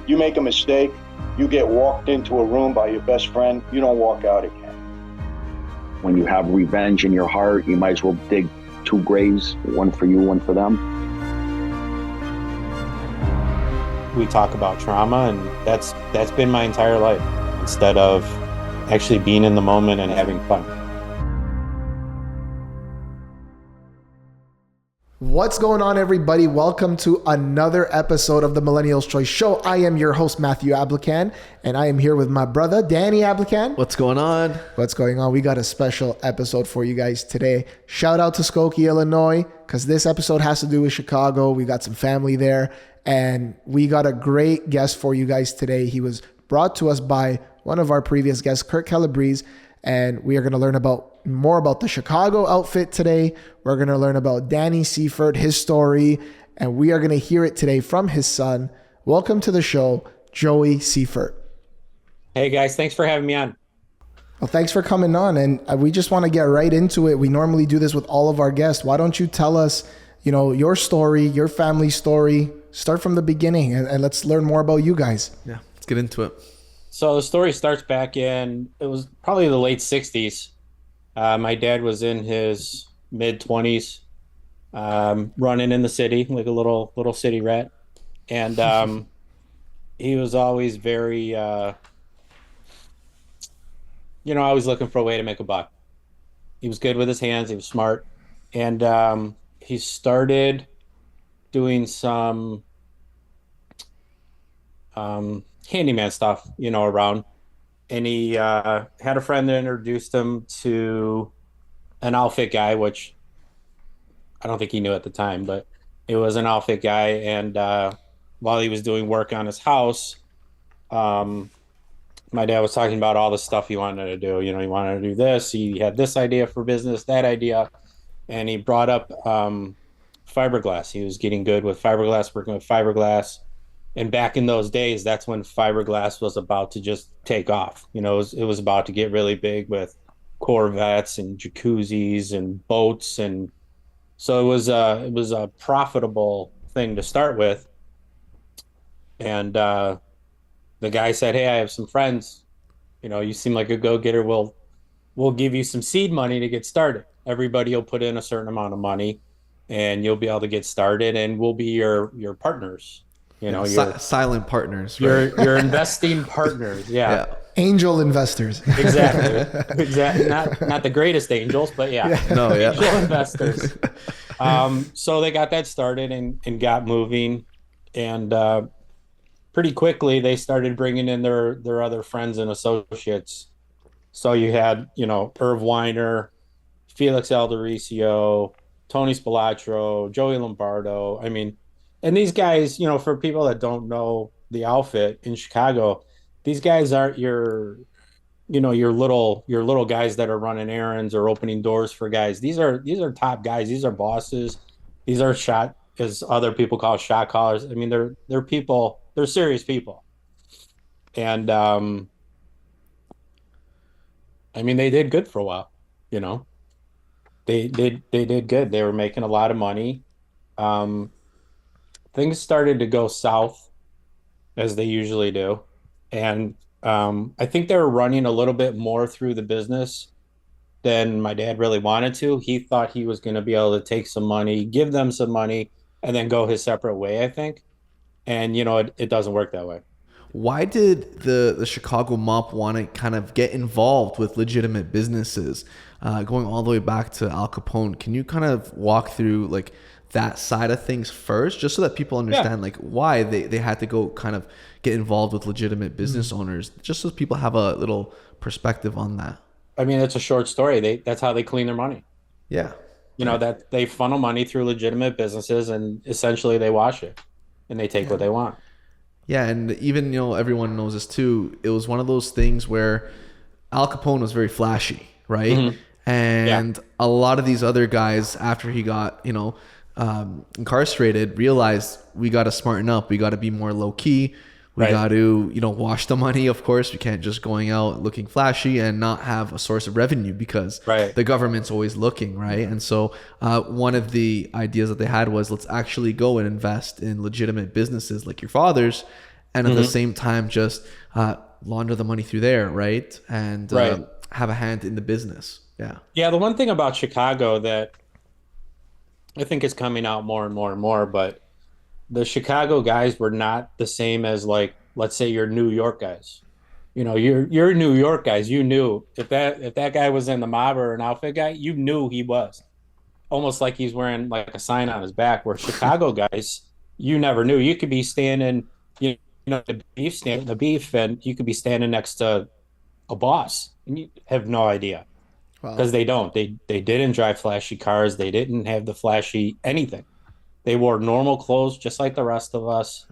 You make a mistake, you get walked into a room by your best friend, you don't walk out again. When you have revenge in your heart, you might as well dig two graves, one for you, one for them. We talk about trauma, and that's been my entire life, instead of actually being in the moment and having fun. What's going on, everybody? Welcome to another episode of the Millennial's Choice Show. I am your host, Matthew Ablacan, and I am here with my brother, Danny Ablacan. What's going on? What's going on? We got a special episode for you guys today. Shout out to Skokie, Illinois, because this episode has to do with Chicago. We got some family there, and we got a great guest for you guys today. He was brought to us by one of our previous guests, Kurt Calabrese, and we are going to learn more about the Chicago outfit today. We're going to learn about Daniel Sheifert, his story, and we are going to hear it today from his son. Welcome to the show, Joey Seifert. Hey guys, thanks for having me on. Well, thanks for coming on, and we just want to get right into it. We normally do this with all of our guests. Why don't you tell us, your story, your family story? Start from the beginning, and let's learn more about you guys. Yeah, let's get into it. So the story starts back it was probably the late 60s. My dad was in his mid-20s, running in the city like a little city rat. And he was always very, always looking for a way to make a buck. He was good with his hands. He was smart. And he started doing some handyman stuff, around. And he had a friend that introduced him to an outfit guy, which I don't think he knew at the time, but it was an outfit guy. And while he was doing work on his house, my dad was talking about all the stuff he wanted to do. He wanted to do this. He had this idea for business, that idea. And he brought up fiberglass. He was getting good with fiberglass, working with fiberglass. And back in those days, that's when fiberglass was about to just take off. It was about to get really big with Corvettes and jacuzzis and boats, and so it was a profitable thing to start with. And the guy said, "Hey, I have some friends. You seem like a go-getter. We'll give you some seed money to get started. Everybody will put in a certain amount of money, and you'll be able to get started, and we'll be your partners." Your silent partners, right? Your investing partners. Yeah. Angel investors. Exactly. Not the greatest angels, but angel investors. So they got that started and got moving, and pretty quickly they started bringing in their other friends and associates. So you had Irv Weiner, Felix Aldericio, Tony Spilatro, Joey Lombardo. And these guys, for people that don't know the outfit in Chicago, these guys aren't your little guys that are running errands or opening doors for guys. These are top guys. These are bosses. These are shot, as other people call, shot callers. They're people. They're serious people. And they did good for a while. They did good. They were making a lot of money. Things started to go south, as they usually do. And I think they were running a little bit more through the business than my dad really wanted to. He thought he was going to be able to take some money, give them some money, and then go his separate way, I think. And, it doesn't work that way. Why did the Chicago mob want to kind of get involved with legitimate businesses, going all the way back to Al Capone? Can you kind of walk through that side of things first, just so that people understand why they had to go kind of get involved with legitimate business owners, just so people have a little perspective on that? It's a short story. That's how they clean their money. Yeah. That they funnel money through legitimate businesses, and essentially they wash it and they take what they want. Yeah. And even, everyone knows this too. It was one of those things where Al Capone was very flashy, right? Mm-hmm. And a lot of these other guys, after he got, incarcerated, realized we got to smarten up. We got to be more low key. We got to, wash the money. Of course, we can't just going out looking flashy and not have a source of revenue, because the government's always looking, right? And so one of the ideas that they had was, let's actually go and invest in legitimate businesses like your father's, and at the same time just launder the money through there, right? And have a hand in the business. Yeah. Yeah, the one thing about Chicago that I think is coming out more and more and more, but the Chicago guys were not the same as, like, let's say your New York guys. You know, your New York guys, you knew if that guy was in the mob or an outfit guy, you knew he was. Almost like he's wearing like a sign on his back. Where Chicago guys, you never knew. You could be standing, you know, the beef, and you could be standing next to a boss, and you have no idea because they don't. They didn't drive flashy cars. They didn't have the flashy anything. They wore normal clothes just like the rest of us.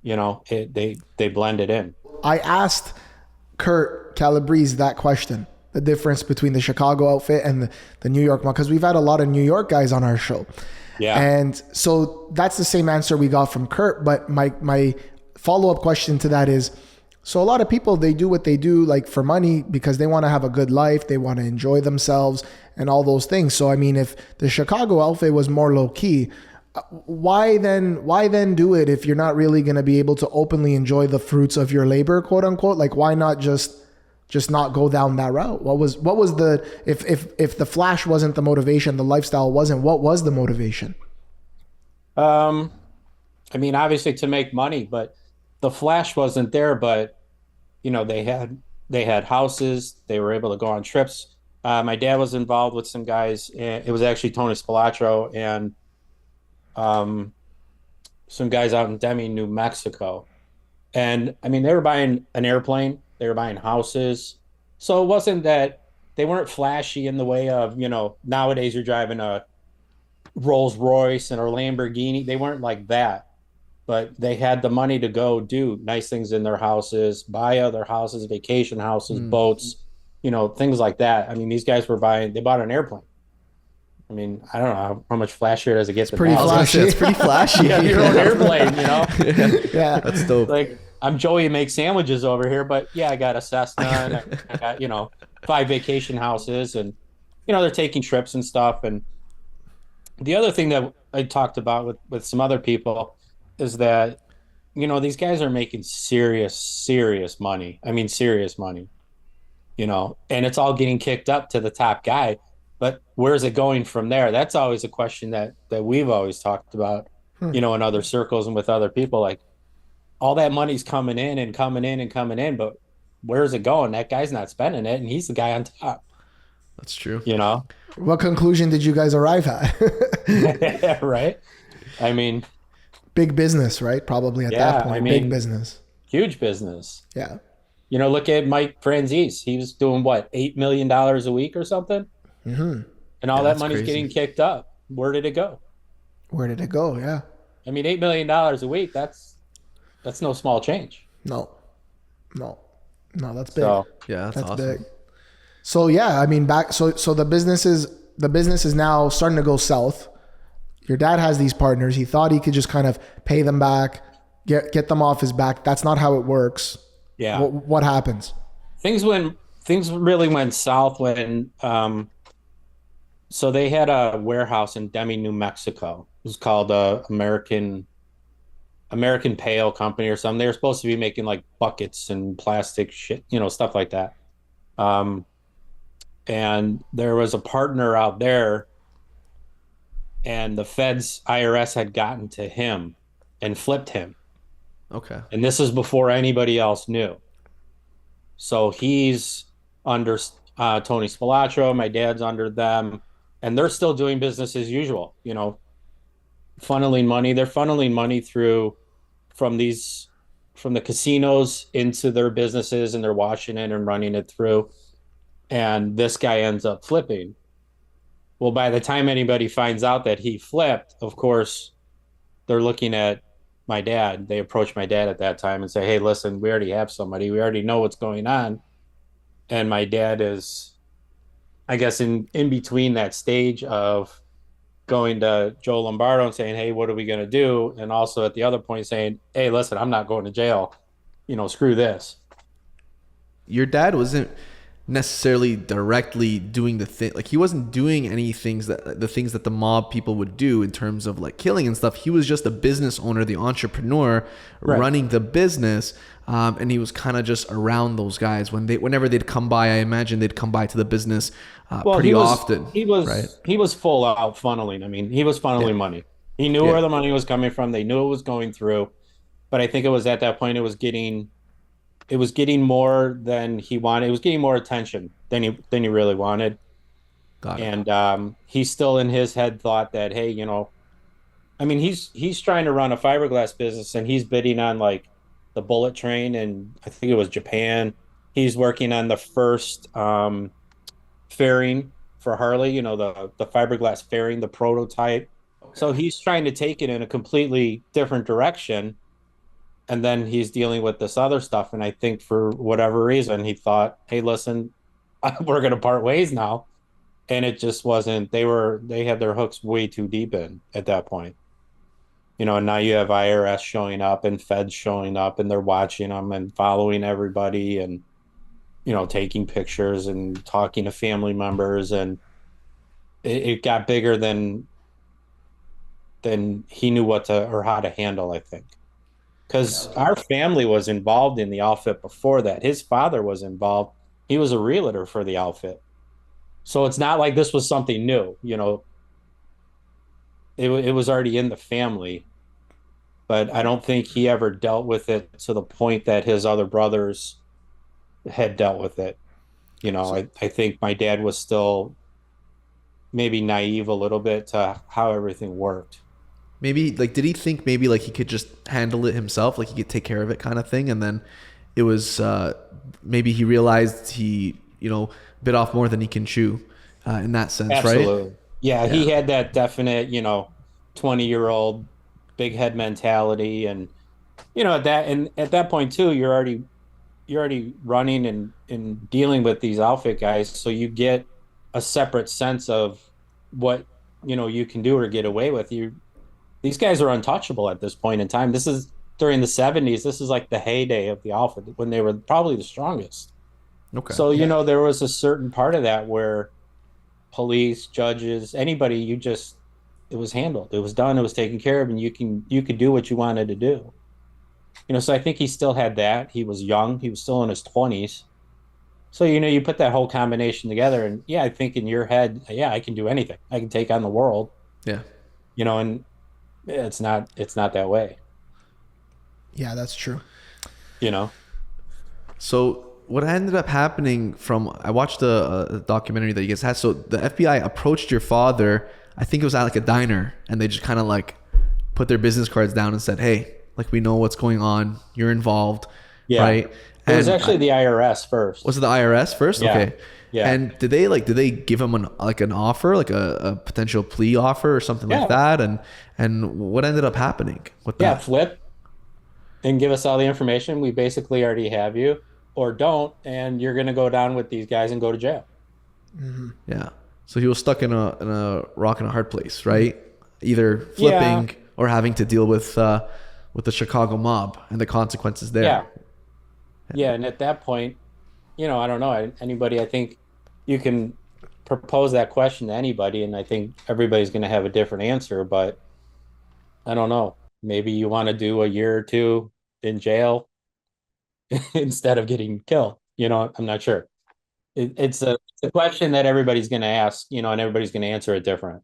You know, they blended in. I asked Kurt Calabrese that question, the difference between the Chicago outfit and the New York one, because we've had a lot of New York guys on our show. Yeah. And so that's the same answer we got from Kurt. But my follow-up question to that is, so a lot of people, they do what they do like for money because they want to have a good life. They want to enjoy themselves and all those things. So, I mean, if the Chicago outfit was more low key, why then do it if you're not really going to be able to openly enjoy the fruits of your labor, quote unquote? Like, why not just not go down that route? What was the, if the flash wasn't the motivation, the lifestyle wasn't, what was the motivation? I mean, obviously to make money, but the flash wasn't there. But, you know, they had houses, they were able to go on trips. My dad was involved with some guys, and it was actually Tony Spilotro and some guys out in Deming, New Mexico. And I mean, they were buying an airplane, they were buying houses. So it wasn't that they weren't flashy in the way of, you know, nowadays you're driving a Rolls Royce and a Lamborghini. They weren't like that, but they had the money to go do nice things in their houses, buy other houses, vacation houses, boats, you know, things like that. I mean, these guys they bought an airplane. I mean, I don't know how much flashier does it get. It's pretty flashy. It's pretty flashy. You have your own airplane, you know? Yeah. That's dope. Like, I'm Joey who makes sandwiches over here, but yeah, I got a Cessna and I got, you know, 5 vacation houses, and, you know, they're taking trips and stuff. And the other thing that I talked about with some other people is that, you know, these guys are making serious money. I mean, serious money, you know, and it's all getting kicked up to the top guy. But where's it going from there? That's always a question that we've always talked about, you know, in other circles and with other people. Like, all that money's coming in and coming in and coming in, but where's it going? That guy's not spending it, and he's the guy on top. That's true. You know? What conclusion did you guys arrive at? Right? I mean, big business, right? Probably at that point, I mean, big business. Huge business. Yeah. You know, look at Mike Franzese. He was doing what, $8 million a week or something? Mm-hmm. And all that money's crazy. getting kicked up. Where did it go? Where did it go? Yeah. I mean, $8 million a week, that's no small change. No, that's big. So, Yeah, that's awesome. big. So yeah, I mean, so the business is now starting to go south. Your dad has these partners. He thought he could just kind of pay them back, get them off his back. That's not how it works. yeah. What happens? Things really went south when so they had a warehouse in Deming, New Mexico. It was called American Pail Company or something. They were supposed to be making like buckets and plastic shit, you know, stuff like that. And there was a partner out there, and the feds, IRS, had gotten to him and flipped him. Okay. And this is before anybody else knew. So he's under Tony Spilotro, my dad's under them, and they're still doing business as usual, you know, funneling money. They're funneling money from the casinos into their businesses, and they're washing it and running it through. And this guy ends up flipping. Well, by the time anybody finds out that he flipped, of course, they're looking at my dad. They approach my dad at that time and say, hey, listen, we already have somebody. We already know what's going on. And my dad is, I guess, in between that stage of going to Joe Lombardo and saying, hey, what are we going to do? And also at the other point saying, hey, listen, I'm not going to jail. You know, screw this. Your dad wasn't necessarily directly doing the thing. Like he wasn't doing the things that the mob people would do in terms of like killing and stuff. He was just a business owner, the entrepreneur running the business. And he was kind of just around those guys whenever they'd come by. I imagine they'd come by to the business pretty often. He was full out funneling. I mean, he was funneling money. He knew where the money was coming from. They knew it was going through, but I think it was at that point it was getting more than he wanted. It was getting more attention than he really wanted. Got it. And he still in his head thought that, hey, you know, I mean, he's trying to run a fiberglass business and he's bidding on like the bullet train, and I think it was Japan. He's working on the first fairing for Harley, you know, the fiberglass fairing, the prototype. Okay. So he's trying to take it in a completely different direction. And then he's dealing with this other stuff. And I think for whatever reason, he thought, hey, listen, we're going to part ways now. And it just wasn't, they had their hooks way too deep in at that point. You know, and now you have IRS showing up and feds showing up, and they're watching them and following everybody and, you know, taking pictures and talking to family members. And it got bigger than he knew what to, or how to handle, I think. Because our family was involved in the outfit before that. His father was involved. He was a realtor for the outfit. So it's not like this was something new, you know. It was already in the family. But I don't think he ever dealt with it to the point that his other brothers had dealt with it. You know, I think my dad was still maybe naive a little bit to how everything worked. Maybe like, did he think maybe like he could just handle it himself, like he could take care of it kind of thing? And then it was maybe he realized he, you know, bit off more than he can chew in that sense. Absolutely. Right? Yeah, he had that definite, you know, 20-year-old big head mentality. And, you know, at that point too, you're already running and dealing with these outfit guys. So you get a separate sense of what, you know, you can do or get away with. These guys are untouchable at this point in time. This is during the 70s. This is like the heyday of the outfit when they were probably the strongest. Okay. So, you know, there was a certain part of that where police, judges, anybody, it was handled. It was done. It was taken care of, and you could do what you wanted to do. You know, so I think he still had that. He was young. He was still in his 20s. So, you know, you put that whole combination together, and yeah, I think in your head, yeah, I can do anything. I can take on the world. Yeah. You know, and it's not that way. Yeah, that's true. You know. So what ended up happening I watched a documentary that you guys had. So the FBI approached your father, I think it was at like a diner, and they just kind of like put their business cards down and said, hey, like, we know what's going on. You're involved. Yeah. Right. It was actually the IRS first. Was it the IRS first? Yeah. Okay. Yeah. And did they give him an offer, like a potential plea offer or something like that? And what ended up happening with that? Yeah, flip and give us all the information. We basically already have you, or don't, and you're going to go down with these guys and go to jail. Mm-hmm. Yeah. So he was stuck in a rock and a hard place, right? Either flipping or having to deal with the Chicago mob and the consequences there. Yeah. Yeah, and at that point, you know, I don't know, anybody, I think you can propose that question to anybody, and I think everybody's going to have a different answer, but I don't know. Maybe you want to do a year or two in jail instead of getting killed. You know, I'm not sure. It's a question that everybody's going to ask, you know, and everybody's going to answer it different.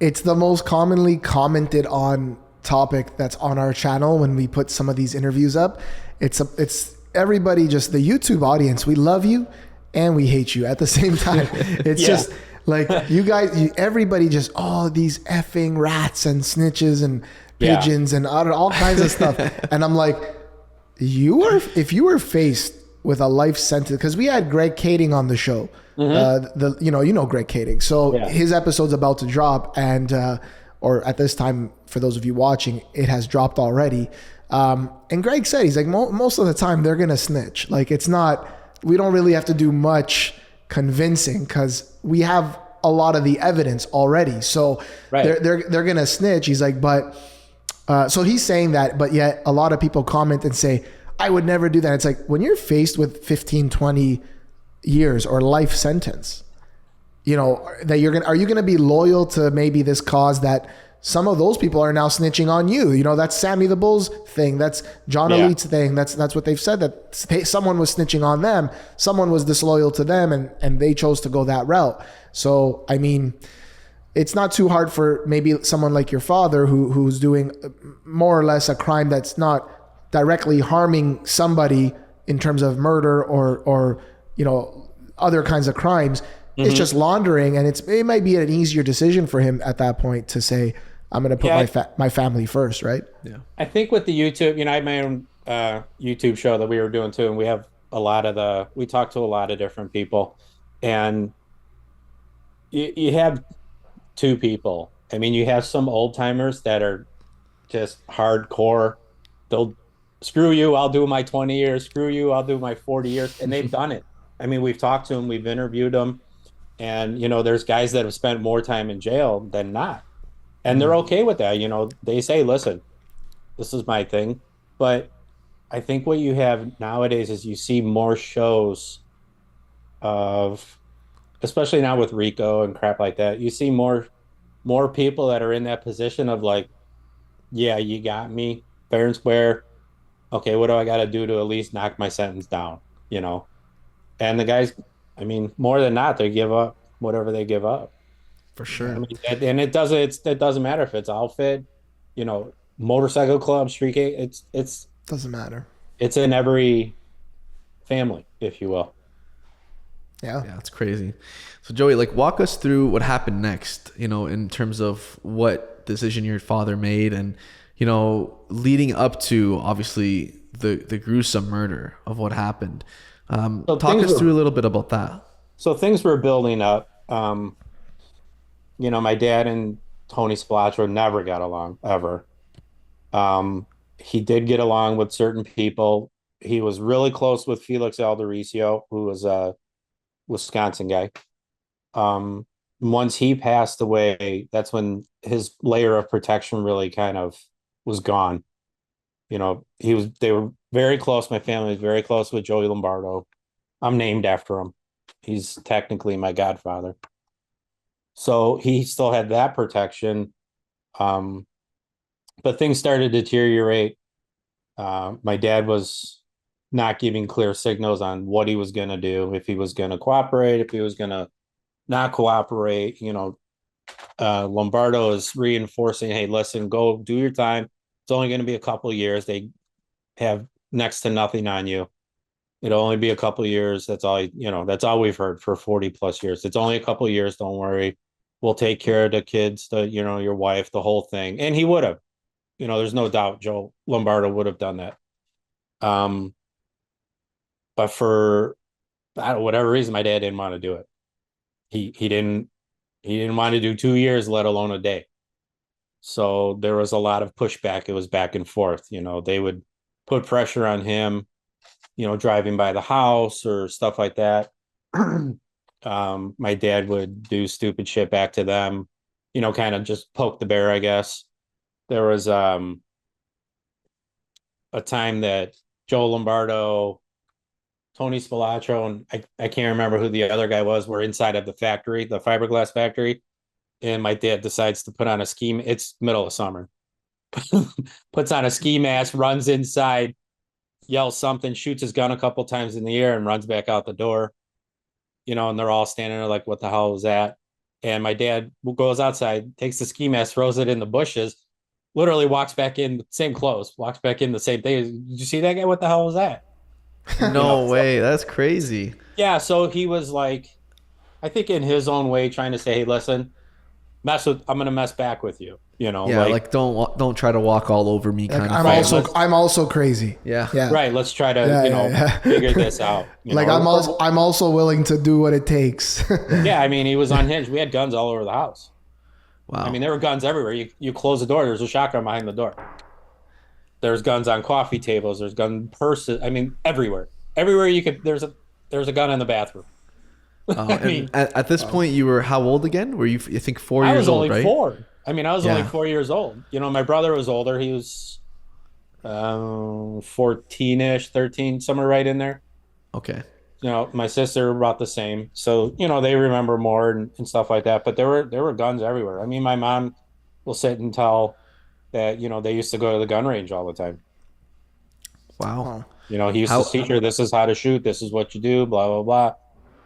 It's the most commonly commented on topic that's on our channel when we put some of these interviews up. It's everybody, just the YouTube audience, we love you and we hate you at the same time. It's just like you guys, everybody just, these effing rats and snitches and pigeons and all kinds of stuff. And I'm like, if you were faced with a life sentence, because we had Greg Kading on the show, you know Greg Kading. So his episode's about to drop, and or at this time, for those of you watching, it has dropped already. And Greg said, he's like, most of the time they're going to snitch. Like, we don't really have to do much convincing because we have a lot of the evidence already. So they're going to snitch. He's like, but, so he's saying that, but yet a lot of people comment and say, I would never do that. It's like, when you're faced with 15, 20, years or life sentence. You know, that are you going to be loyal to maybe this cause that some of those people are now snitching on you? You know, that's Sammy the Bull's thing. That's John Elite's thing. That's what they've said, that someone was snitching on them. Someone was disloyal to them, and they chose to go that route. So, I mean, it's not too hard for maybe someone like your father who's doing more or less a crime that's not directly harming somebody in terms of murder or you know, other kinds of crimes. Mm-hmm. It's just laundering, and it might be an easier decision for him at that point to say, I'm going to put my family first, right? Yeah. I think with the YouTube, you know, I have my own YouTube show that we were doing too, and we have we talk to a lot of different people, and you have two people. I mean, you have some old timers that are just hardcore. They'll screw you, I'll do my 20 years. Screw you, I'll do my 40 years. And they've done it. I mean, we've talked to them, we've interviewed them. And, you know, there's guys that have spent more time in jail than not. And they're okay with that. You know, they say, listen, this is my thing. But I think what you have nowadays is you see more shows of, especially now with Rico and crap like that, you see more people that are in that position of like, yeah, you got me fair and square. Okay, what do I got to do to at least knock my sentence down, you know? And the guys, I mean, more than not, they give up whatever they give up. For sure. I mean, and it doesn't matter if it's outfit, you know, motorcycle club, street gang. It's doesn't matter. It's in every family, if you will. Yeah, it's crazy. So Joey, like, walk us through what happened next, you know, in terms of what decision your father made, and, you know, leading up to obviously the gruesome murder of what happened. Talk us through a little bit about that. So things were building up. You know, my dad and Tony Spilotro never got along, ever. He did get along with certain people. He was really close with Felix Aldericio, who was a Wisconsin guy. Once he passed away, that's when his layer of protection really kind of was gone. You know, they were very close. My family was very close with Joey Lombardo. I'm named after him. He's technically my godfather. So he still had that protection. But things started to deteriorate. My dad was not giving clear signals on what he was going to do, if he was going to cooperate, if he was going to not cooperate. You know, Lombardo is reinforcing, hey, listen, go do your time. It's only going to be a couple of years. They have next to nothing on you. It'll only be a couple of years. That's all, you know, that's all we've heard for 40 plus years. It's only a couple of years. Don't worry. We'll take care of the kids, you know, your wife, the whole thing. And he would have, you know, there's no doubt Joe Lombardo would have done that. But for whatever reason, my dad didn't want to do it. He didn't want to do 2 years, let alone a day. So there was a lot of pushback. It was back and forth. You know, they would put pressure on him, you know, driving by the house or stuff like that. My dad would do stupid shit back to them, you know, kind of just poke the bear, I guess. There was a time that Joe Lombardo, Tony Spilotro, and I can't remember who the other guy was, were inside of the factory, the fiberglass factory. And my dad decides to put on a ski. It's middle of summer. Puts on a ski mask, runs inside, yells something, shoots his gun a couple times in the air, and runs back out the door. You know, and they're all standing there like, what the hell was that? And my dad goes outside, takes the ski mask, throws it in the bushes, literally walks back in, same clothes, walks back in the same thing. Did you see that guy? What the hell was that? No way. That's crazy. Yeah. So he was like, I think in his own way, trying to say, hey, listen, I'm going to mess back with you. You know, yeah, like don't try to walk all over me, kind of. I'm also crazy. Yeah. Right. Let's try to figure this out. Like know? I'm also willing to do what it takes. Yeah, I mean, he was unhinged. We had guns all over the house. Wow. I mean, there were guns everywhere. You close the door, there's a shotgun behind the door. There's guns on coffee tables. There's gun purses. I mean, everywhere. Everywhere you could. There's a gun in the bathroom. I mean, at this point, you were how old again? Were you? I think 4 years old, right? I was only 4. I mean, I was only 4 years old. You know, my brother was older. He was 14-ish, 13, somewhere right in there. Okay. my sister about the same. So, they remember more and stuff like that. But there were guns everywhere. I mean, my mom will sit and tell that, they used to go to the gun range all the time. Wow. Huh. He used to How teach her, this is how to shoot, this is what you do, blah, blah,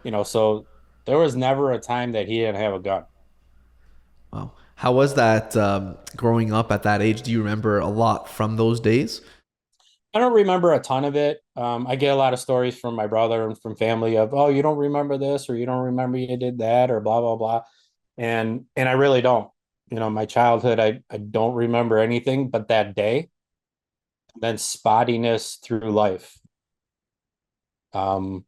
blah. So there was never a time that he didn't have a gun. wow. How was that growing up at that age? Do you remember a lot from those days? I don't remember a ton of it. I get a lot of stories from my brother and from family of, oh, you don't remember this, or you don't remember you did that, or blah, blah, blah. And I really don't. My childhood, I don't remember anything but that day, then spottiness through life. Um,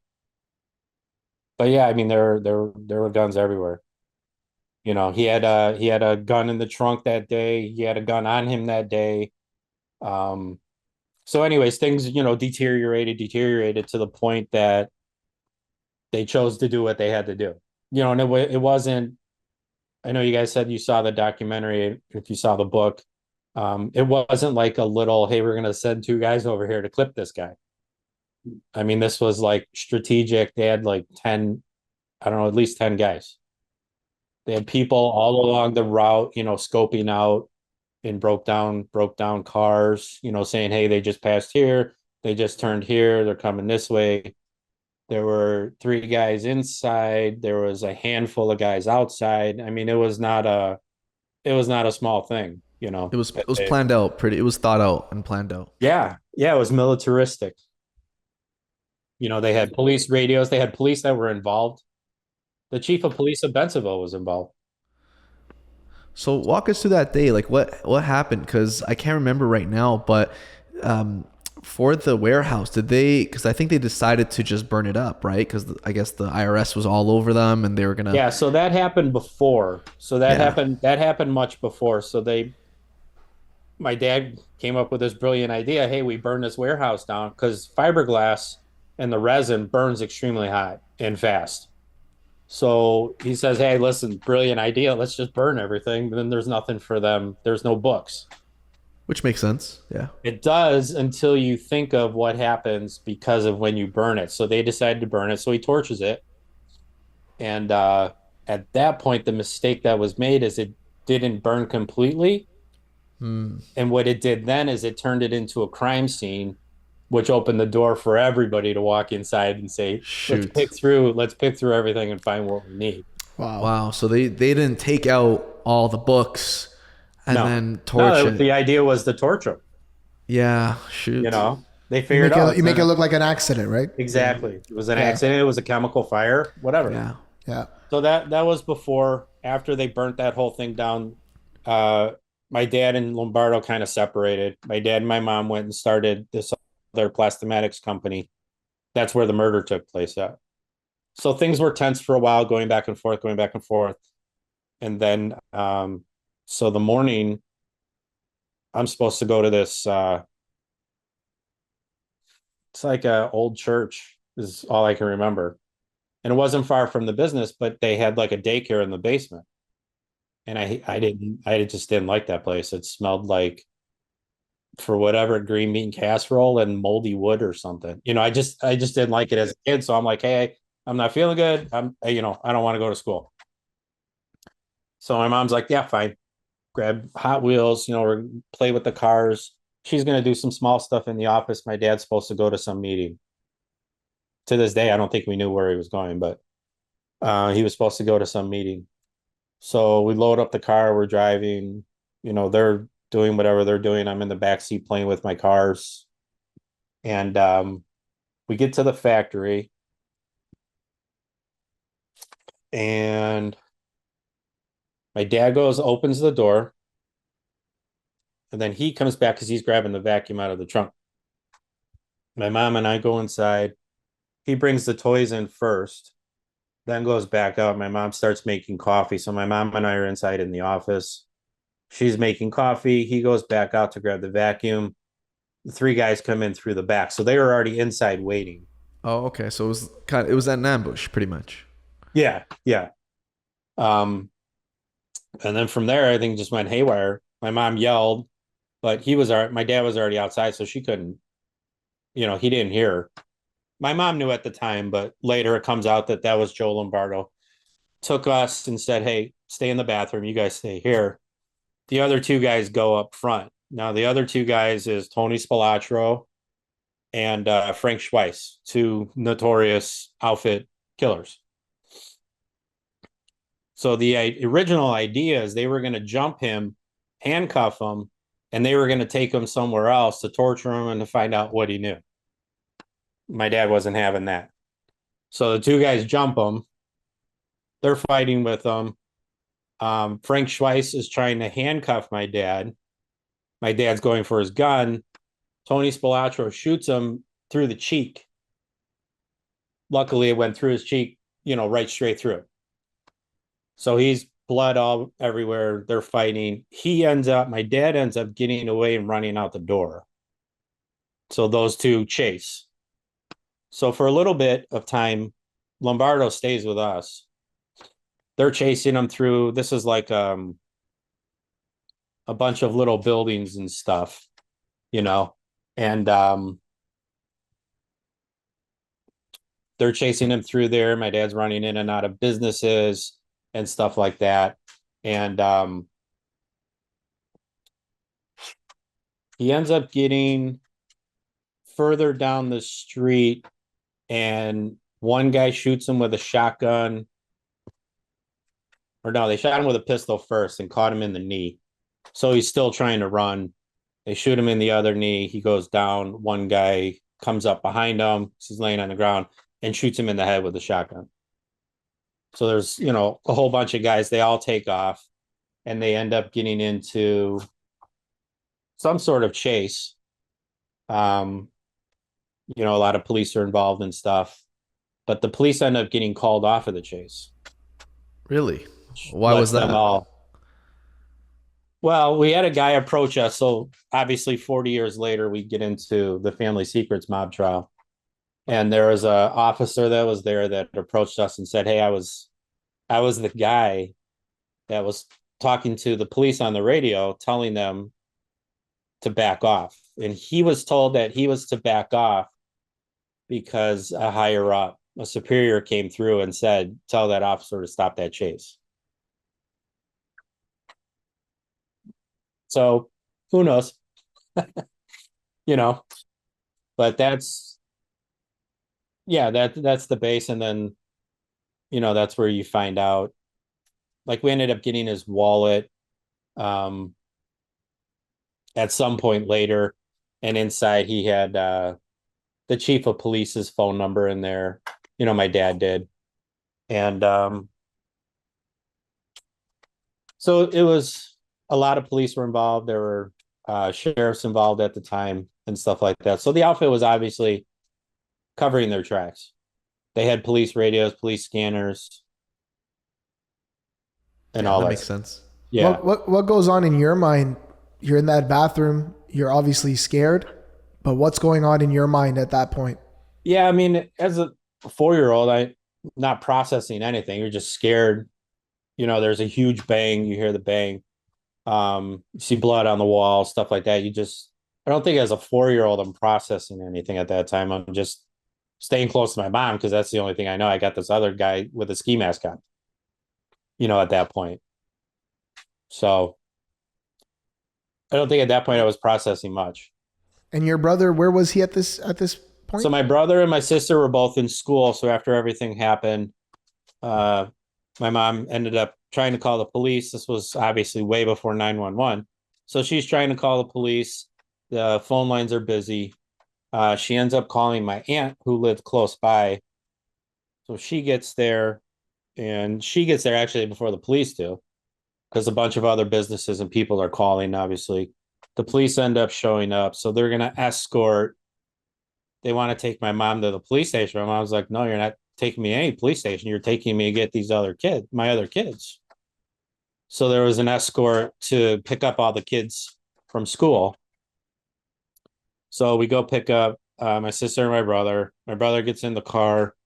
but yeah, I mean, there were guns everywhere. He had a gun in the trunk that day. He had a gun on him that day. Um, so anyways, things, deteriorated to the point that they chose to do what they had to do. And it wasn't, I know you guys said you saw the documentary, if you saw the book, it wasn't like a little, hey, we're going to send two guys over here to clip this guy. I mean, this was like strategic. They had like 10, I don't know, at least 10 guys. They had people all along the route, scoping out and broke down cars, saying, hey, they just passed here, they just turned here, they're coming this way. There were three guys inside, there was a handful of guys outside. I mean, it was not a small thing, It was planned out pretty. It was thought out and planned out. Yeah, yeah, it was militaristic. They had police radios, they had police that were involved. The chief of police of Bensenville was involved. So walk us through that day. Like what happened? Because I can't remember right now. But for the warehouse, did they? Because I think they decided to just burn it up, right? Because I guess the IRS was all over them, and they were gonna. Yeah, so that happened before. So that Yeah. happened much before. So my dad came up with this brilliant idea. Hey, we burn this warehouse down because fiberglass and the resin burns extremely hot and fast. So he says, hey, listen, brilliant idea. Let's just burn everything. Then there's nothing for them. There's no books. Which makes sense. Yeah. It does until you think of what happens because of when you burn it. So they decided to burn it. So he torches it. And at that point, the mistake that was made is it didn't burn completely. And what it did then is it turned it into a crime scene, which opened the door for everybody to walk inside and say, Shoot. let's pick through everything and find what we need. Wow. Wow. So they didn't take out all the books and No. then torch No, it. the idea was to torture them. Yeah. Shoot. They figured out. You make it look like an accident, right? Exactly. It was an accident. It was a chemical fire, whatever. Yeah. Yeah. So that was before. After they burnt that whole thing down, my dad and Lombardo kind of separated. My dad and my mom went and started this other plastomatics company. That's where the murder took place at. So things were tense for a while, going back and forth, going back and forth. And then, so the morning, I'm supposed to go to this, it's like a old church is all I can remember. And it wasn't far from the business, but they had like a daycare in the basement. And I just didn't like that place. It smelled like, for whatever, green bean casserole and moldy wood or something. I just didn't like it as a kid. So I'm like, hey, I'm not feeling good. I don't want to go to school. So my mom's like, yeah, fine. Grab Hot Wheels, or play with the cars. She's going to do some small stuff in the office. My dad's supposed to go to some meeting. To this day, I don't think we knew where he was going, but he was supposed to go to some meeting. So we load up the car. We're driving. They're doing whatever they're doing. I'm in the back seat playing with my cars. And we get to the factory. And my dad opens the door. And then he comes back because he's grabbing the vacuum out of the trunk. My mom and I go inside. He brings the toys in first, then goes back out. My mom starts making coffee. So my mom and I are inside in the office. She's making coffee. He goes back out to grab the vacuum. The three guys come in through the back. So they were already inside waiting. Oh, okay. So it was an ambush, pretty much. Yeah, yeah. And then from there, everything just went haywire. My mom yelled, but my dad was already outside, so she couldn't, he didn't hear her. my mom knew at the time, but later it comes out that was Joe Lombardo. Took us and said, hey, stay in the bathroom. You guys stay here. The other two guys go up front. Now, the other two guys is Tony Spilotro and Frank Schweiss, two notorious outfit killers. So the original idea is they were going to jump him, handcuff him, and they were going to take him somewhere else to torture him and to find out what he knew. My dad wasn't having that. So the two guys jump him. They're fighting with him. Frank Schweiss is trying to handcuff my dad. My dad's going for his gun. Tony Spilotro shoots him through the cheek. Luckily, it went through his cheek, right straight through it. So he's blood all everywhere. They're fighting. My dad ends up getting away and running out the door. So those two chase. So for a little bit of time, Lombardo stays with us. They're chasing him through. This is like a bunch of little buildings and stuff, and they're chasing him through there. My dad's running in and out of businesses and stuff like that. And he ends up getting further down the street, and one guy shoots him with a shotgun. Or no, they shot him with a pistol first and caught him in the knee. So he's still trying to run. They shoot him in the other knee. He goes down. One guy comes up behind him. He's laying on the ground and shoots him in the head with a shotgun. So there's, a whole bunch of guys. They all take off and they end up getting into some sort of chase. A lot of police are involved and stuff. But the police end up getting called off of the chase. Really? Why was that? Well, we had a guy approach us. So obviously 40 years later, we get into the Family Secrets mob trial. And there was an officer that was there that approached us and said, hey, I was the guy that was talking to the police on the radio, telling them to back off. And he was told that he was to back off because a higher up, a superior, came through and said, tell that officer to stop that chase. So who knows? But that's the base. And then, that's where you find out, like, we ended up getting his wallet at some point later. And inside he had the chief of police's phone number in there. My dad did. And so it was, a lot of police were involved. There were sheriffs involved at the time and stuff like that. So the outfit was obviously covering their tracks. They had police radios, police scanners, and all that. That makes sense. Yeah. What goes on in your mind? You're in that bathroom. You're obviously scared, but what's going on in your mind at that point? Yeah, I mean, as a 4-year-old, I'm not processing anything. You're just scared. There's a huge bang. You hear the bang. You see blood on the wall, stuff like that. I don't think as a 4-year-old I'm processing anything at that time. I'm just staying close to my mom because that's the only thing I know. I got this other guy with a ski mask on, at that point. So I don't think at that point I was processing much. And your brother, where was he at this point? So my brother and my sister were both in school. So after everything happened, my mom ended up trying to call the police. This was obviously way before 911. So she's trying to call the police. The phone lines are busy. She ends up calling my aunt who lived close by. So she gets there, and she gets there actually before the police do, because a bunch of other businesses and people are calling, obviously. The police end up showing up. So they're going to escort. They want to take my mom to the police station. My mom's like, no, you're not taking me to any police station. You're taking me to get my other kids. So there was an escort to pick up all the kids from school. So we go pick up my sister and my brother. My brother gets in the car,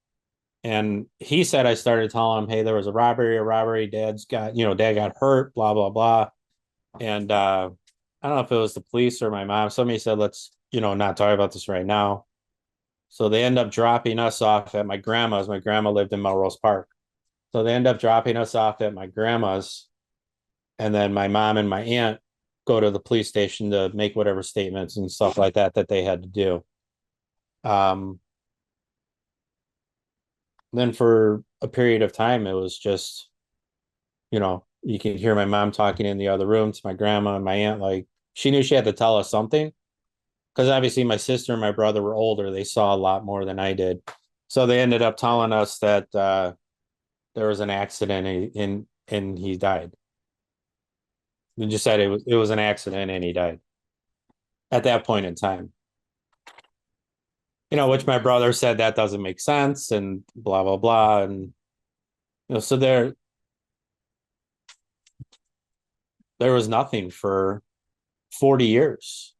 and he said, I started telling him, hey, there was a robbery. Dad got hurt, blah, blah, blah. And I don't know if it was the police or my mom. Somebody said, let's, not talk about this right now. So they end up dropping us off at my grandma's. My grandma lived in Melrose Park. So they end up dropping us off at my grandma's. And then my mom and my aunt go to the police station to make whatever statements and stuff like that that they had to do. Um, then for a period of time, it was just, you can hear my mom talking in the other room to my grandma and my aunt. Like, she knew she had to tell us something because obviously my sister and my brother were older. They saw a lot more than I did. So they ended up telling us that there was an accident and he died. They just said it was an accident and he died at that point in time. Which my brother said that doesn't make sense and blah, blah, blah. And, so there was nothing for 40 years.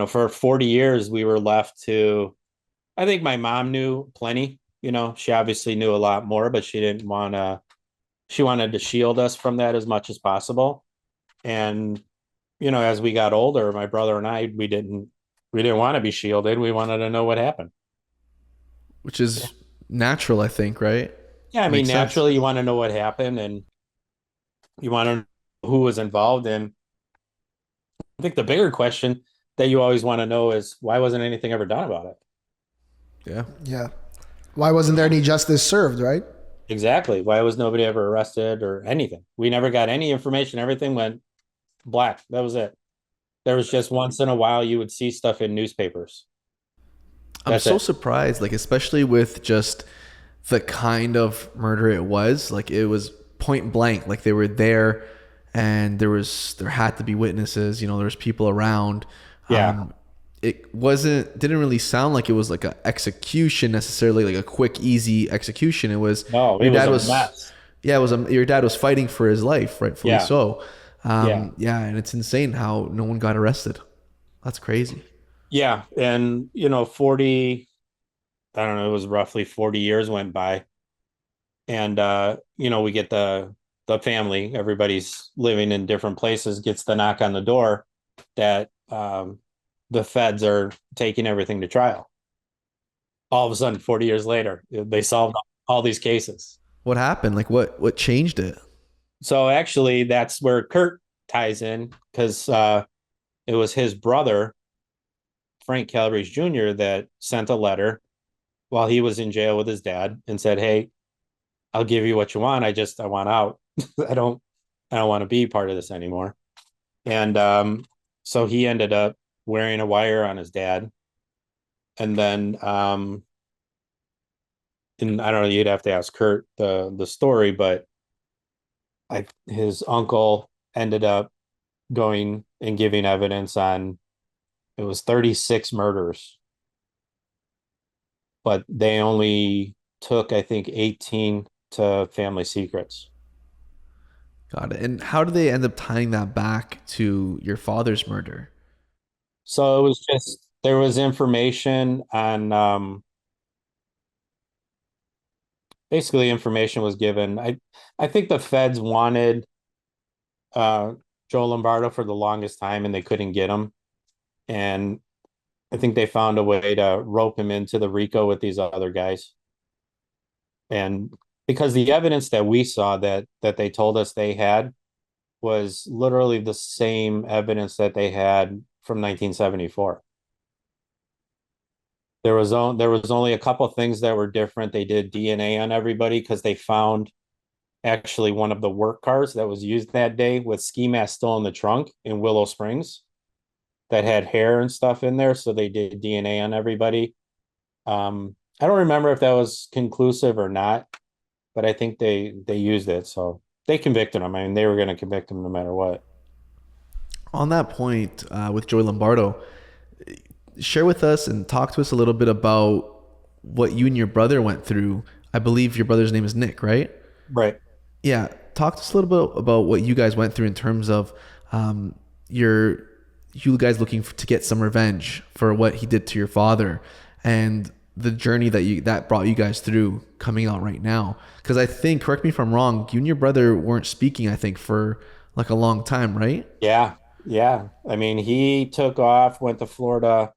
For 40 years, we were left to, I think my mom knew plenty. She obviously knew a lot more, but she wanted to shield us from that as much as possible. And, as we got older, my brother and I, we didn't want to be shielded. We wanted to know what happened. Which is natural, I think, right? Yeah, I mean, Makes naturally, sense. you want to know what happened and you want to know who was involved. And I think the bigger question that you always want to know is why wasn't anything ever done about it? Yeah. Yeah. Why wasn't there any justice served, right? Exactly. Why was nobody ever arrested or anything? We never got any information. Everything went black. That was it. There was just once in a while you would see stuff in newspapers. I'm so surprised, like, especially with just the kind of murder it was. Like, it was point blank. Like, they were there and there had to be witnesses, there was people around. Yeah. It didn't really sound like it was like an execution necessarily, like a quick, easy execution. It was, No, it was a mess. Yeah, your dad was fighting for his life, rightfully Yeah. so. Yeah. Yeah, and it's insane how no one got arrested. That's crazy. Yeah. And, 40, I don't know, it was roughly 40 years went by. And, we get the family, everybody's living in different places, gets the knock on the door that the feds are taking everything to trial. All of a sudden, 40 years later, they solved all these cases. What happened? Like, what changed it? So actually, that's where Kurt ties in because it was his brother, Frank Calabrese Jr., that sent a letter while he was in jail with his dad and said, "Hey, I'll give you what you want. I want out. I don't want to be part of this anymore." And so he ended up wearing a wire on his dad. And then and I don't know, you'd have to ask Kurt the story, but his uncle ended up going and giving evidence on, it was 36 murders, but they only took, I think, 18 to family secrets. Got it. And how did they end up tying that back to your father's murder? So it was just, there was information on, basically information was given. I think the feds wanted Joe Lombardo for the longest time and they couldn't get him. And I think they found a way to rope him into the RICO with these other guys. And because the evidence that we saw that they told us they had was literally the same evidence that they had from 1974. There was only a couple of things that were different. They did DNA on everybody because they found actually one of the work cars that was used that day with ski mask still in the trunk in Willow Springs that had hair and stuff in there. So they did DNA on everybody. I don't remember if that was conclusive or not, but I think they used it. So they convicted him. I mean, they were going to convict him no matter what. On that point, with Joey Lombardo, share with us and talk to us a little bit about what you and your brother went through. I believe your brother's name is Nick, right? Right. Yeah. Talk to us a little bit about what you guys went through in terms of you guys looking to get some revenge for what he did to your father and the journey that brought you guys through coming out right now. Because I think, correct me if I'm wrong, you and your brother weren't speaking, I think, for like a long time, right? Yeah. I mean, he took off, went to Florida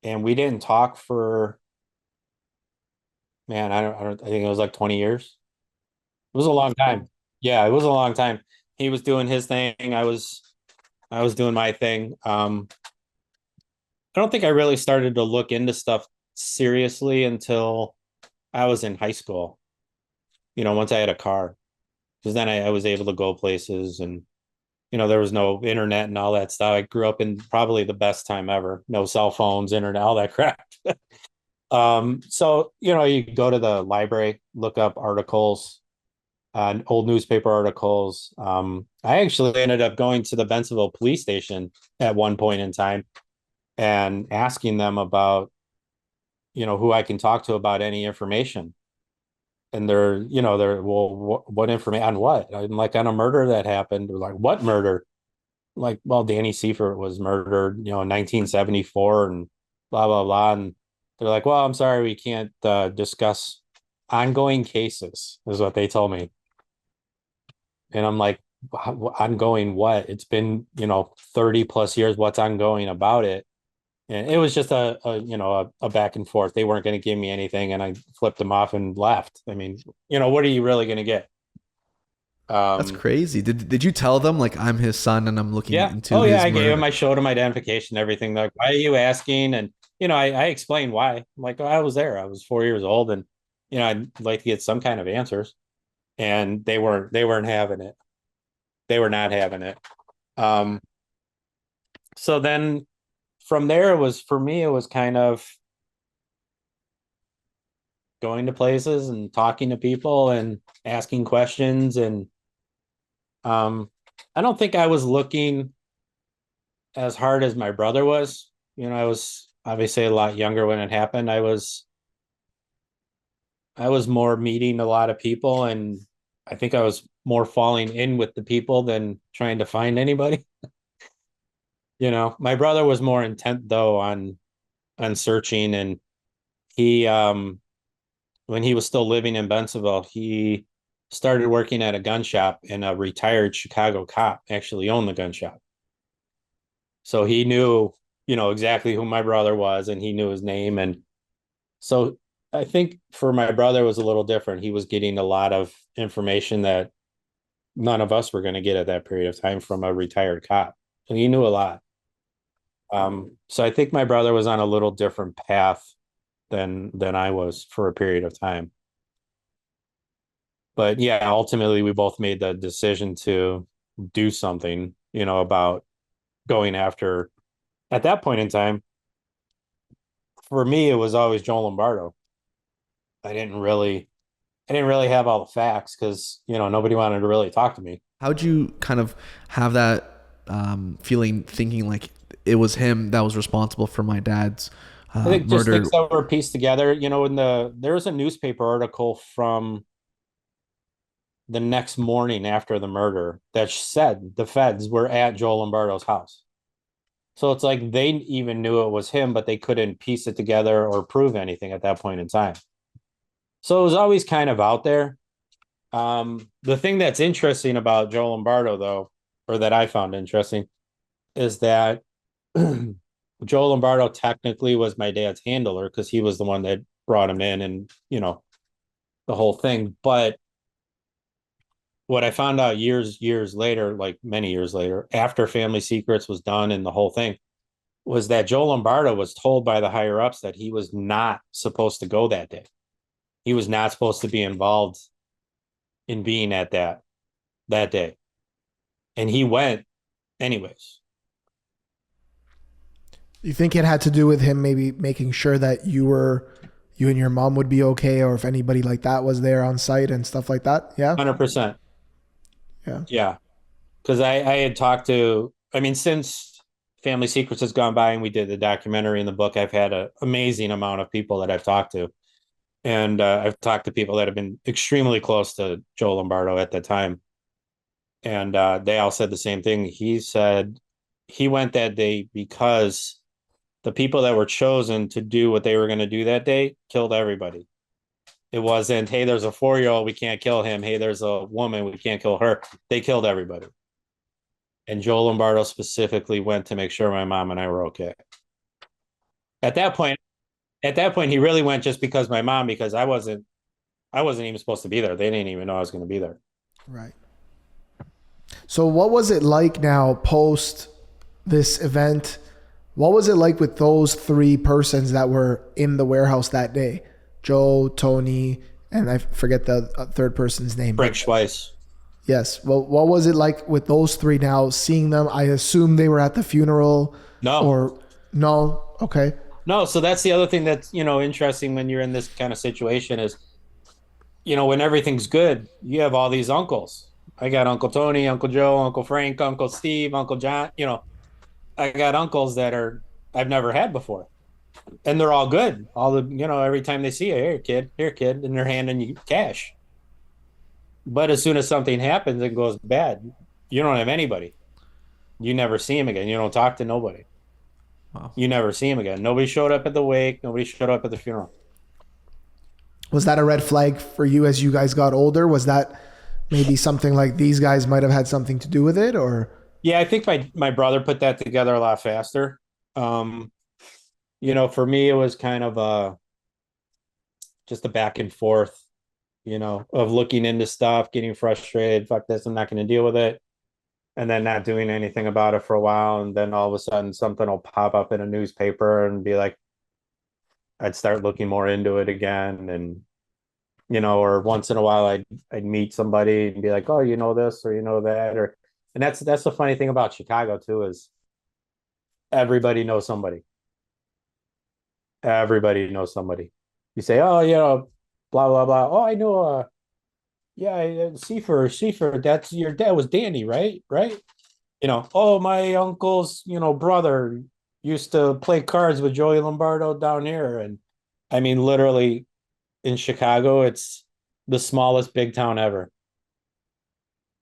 and we didn't talk for, man, I think it was like 20 years. It was a long time. Yeah, it was a long time. He was doing his thing. I was doing my thing. I don't think I really started to look into stuff seriously until I was in high school. Once I had a car, because then I was able to go places, and there was no internet and all that stuff. I grew up in probably the best time ever. No cell phones, internet, all that crap. So you go to the library, look up articles, old newspaper articles. I actually ended up going to the Bensenville police station at one point in time and asking them about, who I can talk to about any information. And they're, well, what information on what? I'm like, on a murder that happened. They're like, what murder? I'm like, well, Danny Seifert was murdered, in 1974 and blah, blah, blah. And they're like, well, I'm sorry, we can't discuss ongoing cases, is what they told me. And I'm like, ongoing what? It's been, 30 plus years. What's ongoing about it? And it was just a back and forth. They weren't going to give me anything, and I flipped them off and left. I mean, what are you really going to get? That's crazy. Did you tell them like I'm his son and I'm looking Yeah. into Oh his yeah, I murder? gave him. I showed him identification, everything. Like, why are you asking? And I explained why. I'm like, oh, I was there. I was 4 years old, and I'd like to get some kind of answers. And they weren't having it. They were not having it. Um, so then from there, for me, it was kind of going to places and talking to people and asking questions. And I don't think I was looking as hard as my brother was. I was obviously a lot younger when it happened. I was more meeting a lot of people, and I think I was more falling in with the people than trying to find anybody. My brother was more intent though on searching, and he when he was still living in Bensenville, he started working at a gun shop, and a retired Chicago cop actually owned the gun shop. So he knew, exactly who my brother was, and he knew his name. And so I think for my brother, it was a little different. He was getting a lot of information that none of us were going to get at that period of time from a retired cop. And he knew a lot. So I think my brother was on a little different path than I was for a period of time. But yeah, ultimately we both made the decision to do something, about going after. At that point in time, for me, it was always Joe Lombardo. I didn't really, I didn't really have all the facts because nobody wanted to really talk to me. How'd you kind of have that feeling, thinking like it was him that was responsible for my dad's I think just murder? things that were pieced together. There was a newspaper article from the next morning after the murder that said the feds were at Joe Lombardo's house. So it's like they even knew it was him, but they couldn't piece it together or prove anything at that point in time. So it was always kind of out there. The thing that's interesting about Joe Lombardo, though, or that I found interesting, is that Joe Lombardo technically was my dad's handler because he was the one that brought him in, and the whole thing. But what I found out years later, like many years later, after Family Secrets was done and the whole thing, was that Joe Lombardo was told by the higher ups that he was not supposed to go that day. He was not supposed to be involved in being at that day. And he went anyways. You think it had to do with him maybe making sure that you and your mom would be okay, or if anybody like that was there on site and stuff like that? Yeah. 100%. Yeah. Yeah. Because I had talked to, I mean, since Family Secrets has gone by and we did the documentary and the book, I've had an amazing amount of people that I've talked to. And I've talked to people that have been extremely close to Joe Lombardo at the time. And they all said the same thing. He said he went that day because the people that were chosen to do what they were going to do that day killed everybody. It wasn't, hey, there's a 4-year-old, we can't kill him. Hey, there's a woman, we can't kill her. They killed everybody. And Joe Lombardo specifically went to make sure my mom and I were okay. At that point, he really went just because my mom, because I wasn't even supposed to be there. They didn't even know I was going to be there. Right. So what was it like now post this event? What was it like with those three persons that were in the warehouse that day? Joe, Tony, and I forget the third person's name. Frank Schweiss. Yes. Well, what was it like with those three now, seeing them? I assume they were at the funeral. No. Or no? Okay. No, so that's the other thing that's, interesting when you're in this kind of situation is, when everything's good, you have all these uncles. I got Uncle Tony, Uncle Joe, Uncle Frank, Uncle Steve, Uncle John. I got uncles that I've never had before. And they're all good. All the, every time they see you, here, kid, and they're handing you cash. But as soon as something happens and goes bad, you don't have anybody. You never see him again. You don't talk to nobody. Wow. You never see him again. Nobody showed up at the wake. Nobody showed up at the funeral. Was that a red flag for you as you guys got older? Was that maybe something like these guys might have had something to do with it, or? Yeah, I think my brother put that together a lot faster. For me, it was kind of just a back and forth, of looking into stuff, getting frustrated. Fuck this, I'm not going to deal with it. And then not doing anything about it for a while. And then all of a sudden something will pop up in a newspaper and be like, I'd start looking more into it again. And, or once in a while I'd meet somebody and be like, oh, you know this, or you know that, and that's the funny thing about Chicago too, is everybody knows somebody. Everybody knows somebody. You say, oh, blah, blah, blah. Oh, I know, yeah, Seifert, that's your dad was Danny, right? Right? Oh, my uncle's, brother used to play cards with Joey Lombardo down here. And I mean, literally in Chicago, it's the smallest big town ever.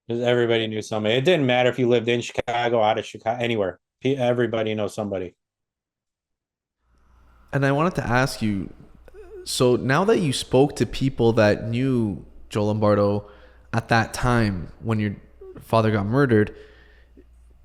Because everybody knew somebody. It didn't matter if you lived in Chicago, out of Chicago, anywhere. Everybody knows somebody. And I wanted to ask you, so now that you spoke to people that knew Joe Lombardo at that time when your father got murdered,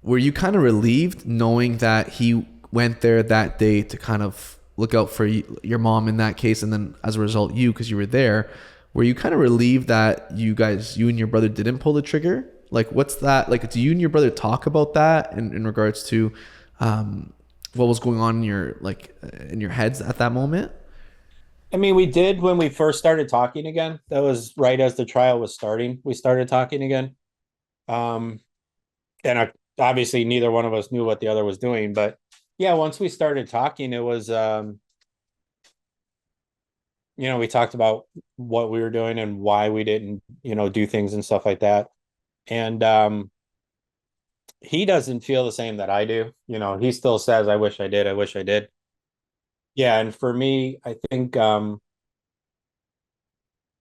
were you kind of relieved knowing that he went there that day to kind of look out for your mom in that case, and then as a result you, because you were there, were you kind of relieved that you and your brother didn't pull the trigger? Like, what's that like? Do you and your brother talk about that in regards to what was going on in your heads at that moment? I mean, we did when we first started talking again. That was right as the trial was starting. We started talking again. And obviously neither one of us knew what the other was doing. But yeah, once we started talking, it was, we talked about what we were doing and why we didn't, do things and stuff like that. And he doesn't feel the same that I do. He still says, I wish I did. I wish I did. Yeah, and for me, I think I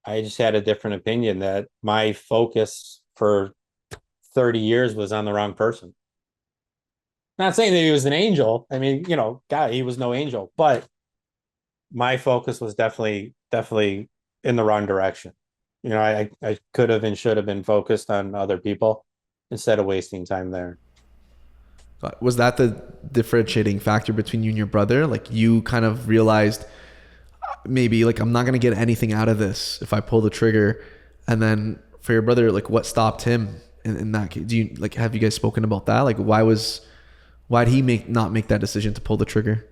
just had a different opinion that my focus for 30 years was on the wrong person. Not saying that he was an angel. I mean, God, he was no angel, but my focus was definitely in the wrong direction. I could have and should have been focused on other people instead of wasting time there. Was that the differentiating factor between you and your brother? Like, you kind of realized maybe like, I'm not going to get anything out of this if I pull the trigger. And then for your brother, like, what stopped him in that case? Have you guys spoken about that? Like, why'd he not make that decision to pull the trigger?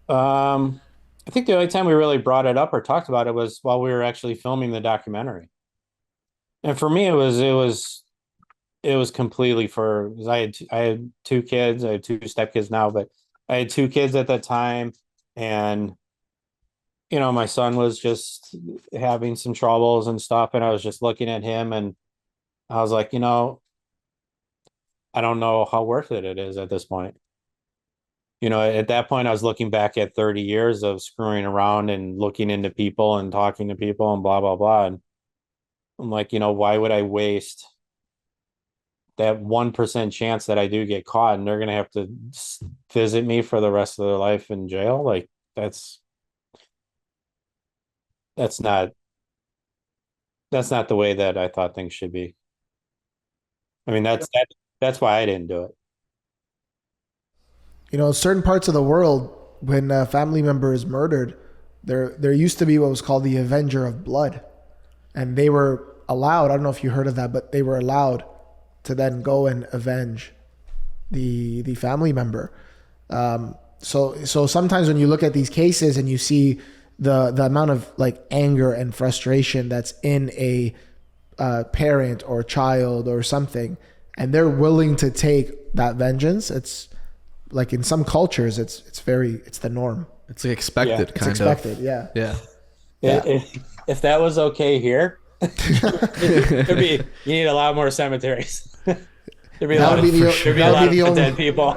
I think the only time we really brought it up or talked about it was while we were actually filming the documentary. And for me, it was completely because I had two kids. I have two stepkids now, but I had two kids at that time. And, my son was just having some troubles and stuff. And I was just looking at him and I was like, I don't know how worth it is at this point. At that point, I was looking back at 30 years of screwing around and looking into people and talking to people and blah, blah, blah. And I'm like, why would I waste that 1% chance that I do get caught and they're going to have to visit me for the rest of their life in jail? Like, that's not the way that I thought things should be. I mean, that's why I didn't do it. Certain parts of the world, when a family member is murdered, there used to be what was called the Avenger of Blood, and they were allowed. I don't know if you heard of that, but they were allowed to then go and avenge the family member. So sometimes when you look at these cases and you see the amount of like anger and frustration that's in a parent or child or something, and they're willing to take that vengeance, it's like in some cultures it's the norm. It's like expected, It's expected. Yeah. If that was okay here, you need a lot more cemeteries. There'd be a lot of dead people.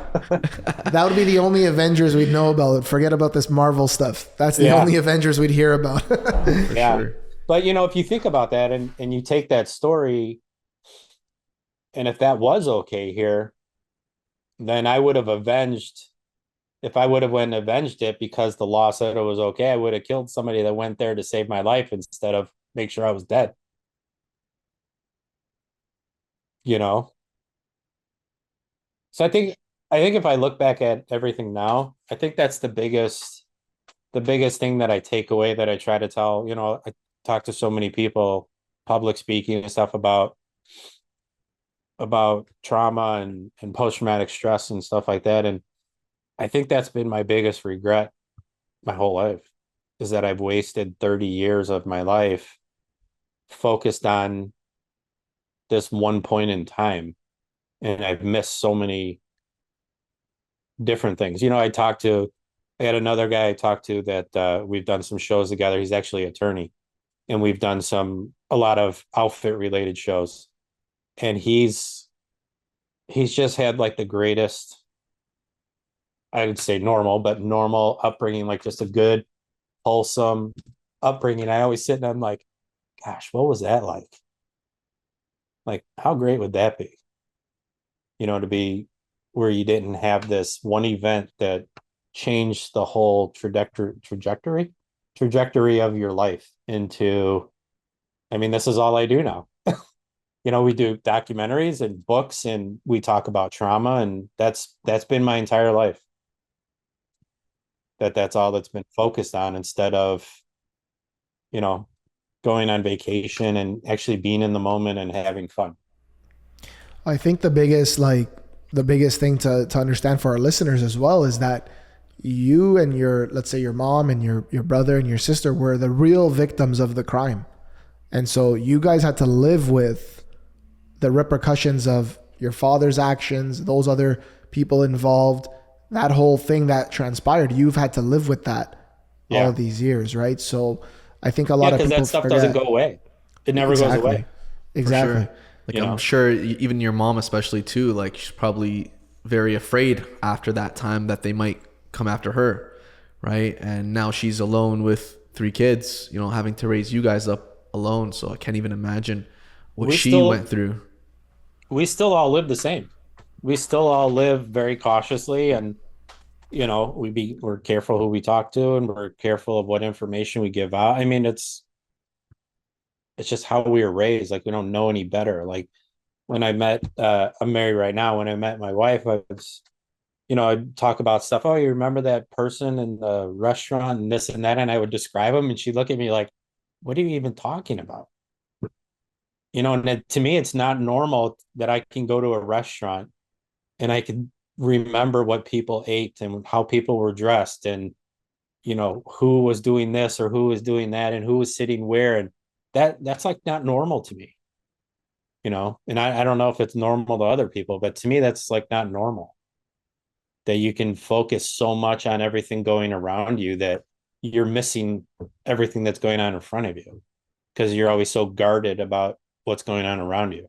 That would be the only Avengers we'd know about. Forget about this Marvel stuff. That's the only Avengers we'd hear about. Sure. But if you think about that and you take that story, and if that was okay here, then I would have avenged. If I would have went and avenged it because the law said it was okay, I would have killed somebody that went there to save my life instead of make sure I was dead. So I think if I look back at everything now, I think that's the biggest thing that I take away, that I try to tell. I talk to so many people, public speaking and stuff about trauma and post-traumatic stress and stuff like that. And I think that's been my biggest regret my whole life, is that I've wasted 30 years of my life focused on this one point in time. And I've missed so many different things. I had another guy I talked to that we've done some shows together. He's actually an attorney, and we've done a lot of outfit related shows. And he's just had like the greatest, I would say normal upbringing, like just a good, wholesome upbringing. I always sit and I'm like, gosh, what was that like? Like, how great would that be? To be where you didn't have this one event that changed the whole trajectory of your life into, this is all I do now. We do documentaries and books, and we talk about trauma, and that's been my entire life. That's all that's been focused on, instead of, going on vacation and actually being in the moment and having fun. I think the biggest thing to understand for our listeners as well is that you and let's say your mom and your brother and your sister were the real victims of the crime. And so you guys had to live with the repercussions of your father's actions, those other people involved, that whole thing that transpired. You've had to live with that all of these years, right? So I think a lot of people because that stuff doesn't go away. It never goes away. Exactly. Sure. I'm sure even your mom, especially too, like she's probably very afraid after that time that they might come after her, right? And now she's alone with 3 kids, having to raise you guys up alone. So I can't even imagine what she went through. We still all live the same. We still all live very cautiously, and we're careful who we talk to, and we're careful of what information we give out. It's just how we were raised. Like, we don't know any better. Like, when I met, I'm married right now. When I met my wife, I'd talk about stuff. Oh, you remember that person in the restaurant and this and that? And I would describe them, and she'd look at me like, what are you even talking about? And to me, it's not normal that I can go to a restaurant and I can remember what people ate and how people were dressed, and, who was doing this or who was doing that and who was sitting where. And that's like not normal to me, and I don't know if it's normal to other people, but to me, that's like not normal, that you can focus so much on everything going around you that you're missing everything that's going on in front of you, because you're always so guarded about what's going on around you.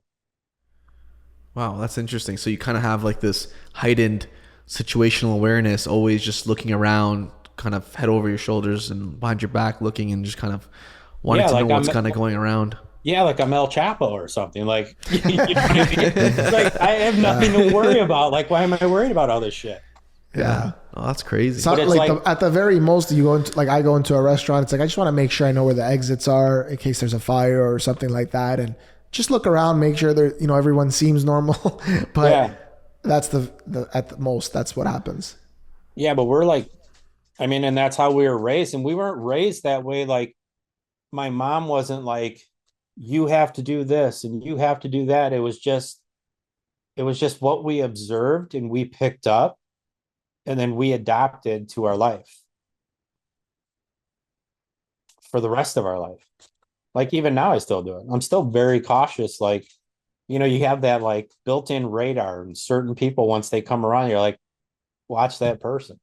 Wow, that's interesting. So you kind of have like this heightened situational awareness, always just looking around, kind of head over your shoulders and behind your back looking, and just kind of wanting to know what's kind of going around. Yeah, like I'm El Chapo or something. Like, you know what I mean? It's like, I have nothing to worry about. Like, why am I worried about all this shit? Yeah. Oh, that's crazy. So at the very most, you go into, like, I go into a restaurant. It's like, I just want to make sure I know where the exits are in case there's a fire or something like that, and just look around, make sure there, everyone seems normal. But that's at the most, that's what happens. Yeah, but we're like, I mean, and that's how we were raised. And we weren't raised that way. Like, my mom wasn't like, you have to do this and you have to do that. It was just what we observed and we picked up and then we adopted to our life for the rest of our life. Like, even now I still do it. I'm still very cautious. Like, you have that like built-in radar, and certain people, once they come around, you're like, watch that person.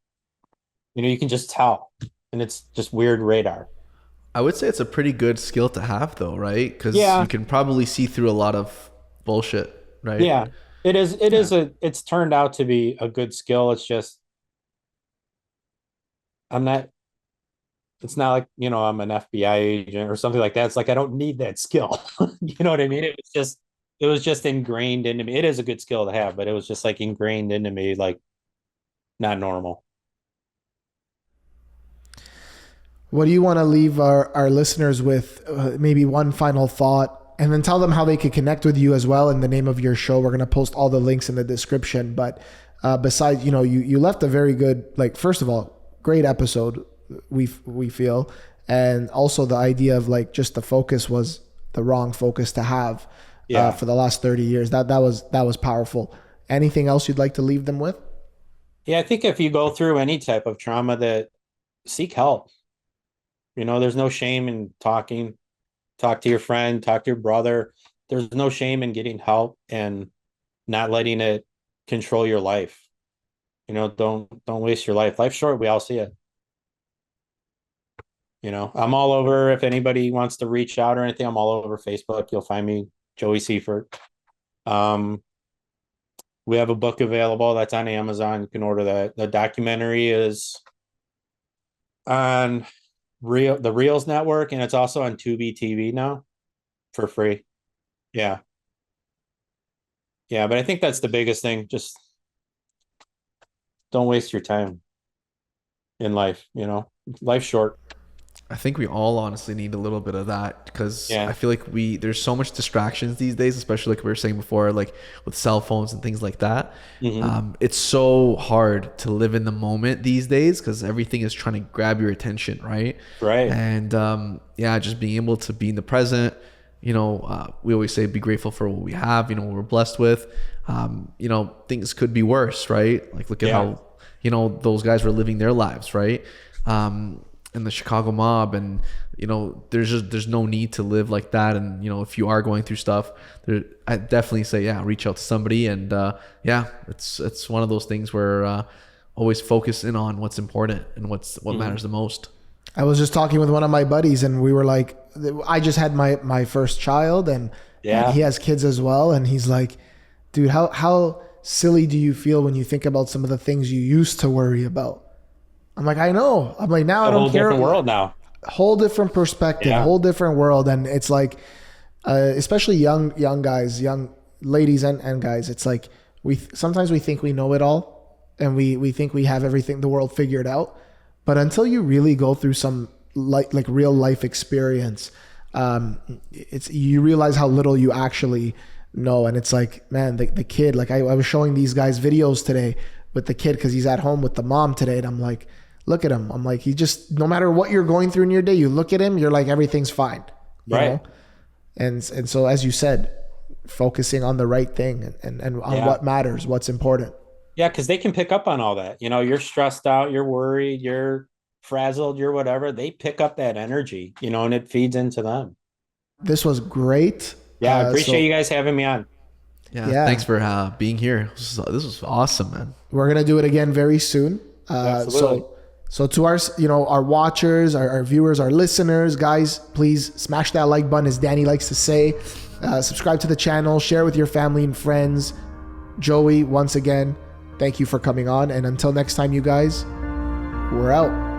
You can just tell. And it's just weird radar. I would say it's a pretty good skill to have, though, right? Because Yeah. you can probably see through a lot of bullshit, right? Yeah. It is. It's turned out to be a good skill. It's just, I'm not, it's not like, I'm an FBI agent or something like that. It's like, I don't need that skill. You know what I mean? It was just ingrained into me. It is a good skill to have, but it was just like ingrained into me, like not normal. What do you want to leave our listeners with? Maybe one final thought, and then tell them how they could connect with you as well in the name of your show. We're going to post all the links in the description. But besides, you left a very good, like, first of all, great episode, we feel. And also the idea of like, just the focus was the wrong focus to have for the last 30 years. That was powerful. Anything else you'd like to leave them with? Yeah. I think if you go through any type of trauma, that seek help. There's no shame in talking. Talk to your friend, talk to your brother. There's no shame in getting help and not letting it control your life. Don't waste your life. Life's short. We all see it. I'm all over. If anybody wants to reach out or anything, I'm all over Facebook. You'll find me, Joey Seifert. We have a book available that's on Amazon. You can order that. The documentary is on the Reels Network, and it's also on Tubi TV now for free. Yeah. But I think that's the biggest thing. Just don't waste your time in life. Life's short. I think we all honestly need a little bit of that, because Yeah. I feel like there's so much distractions these days, especially like we were saying before, like with cell phones and things like that. It's so hard to live in the moment these days because everything is trying to grab your attention, right? Right. And just being able to be in the present. We always say be grateful for what we have, what we're blessed with. Things could be worse, right? Like look at how those guys were living their lives, right? In the Chicago mob, and there's no need to live like that. And if you are going through stuff, I definitely say reach out to somebody. And it's one of those things where always focus in on what's important and what matters the most. I was just talking with one of my buddies, and we were like, I just had my first child, and he has kids as well, and he's like, dude, how silly do you feel when you think about some of the things you used to worry about? I'm like, I know. I'm like, now I don't care. Whole different world now. Whole different perspective, whole different world. And it's like, especially young guys, young ladies and guys, it's like sometimes we think we know it all, and we think we have everything, the world figured out. But until you really go through some like real life experience, you realize how little you actually know. And it's like, man, the kid, like I was showing these guys videos today with the kid because he's at home with the mom today, and I'm like, look at him. I'm like, he just, no matter what you're going through in your day, you look at him, you're like, everything's fine. You know? And so, as you said, focusing on the right thing and on what matters, what's important. Yeah, because they can pick up on all that. You're stressed out, you're worried, you're frazzled, you're whatever. They pick up that energy, and it feeds into them. This was great. Yeah, I appreciate you guys having me on. Yeah. Thanks for being here. This was awesome, man. We're going to do it again very soon. Absolutely. So to our watchers, our viewers, our listeners, guys, please smash that like button, as Danny likes to say. Subscribe to the channel, share with your family and friends. Joey, once again, thank you for coming on. And until next time, you guys, we're out.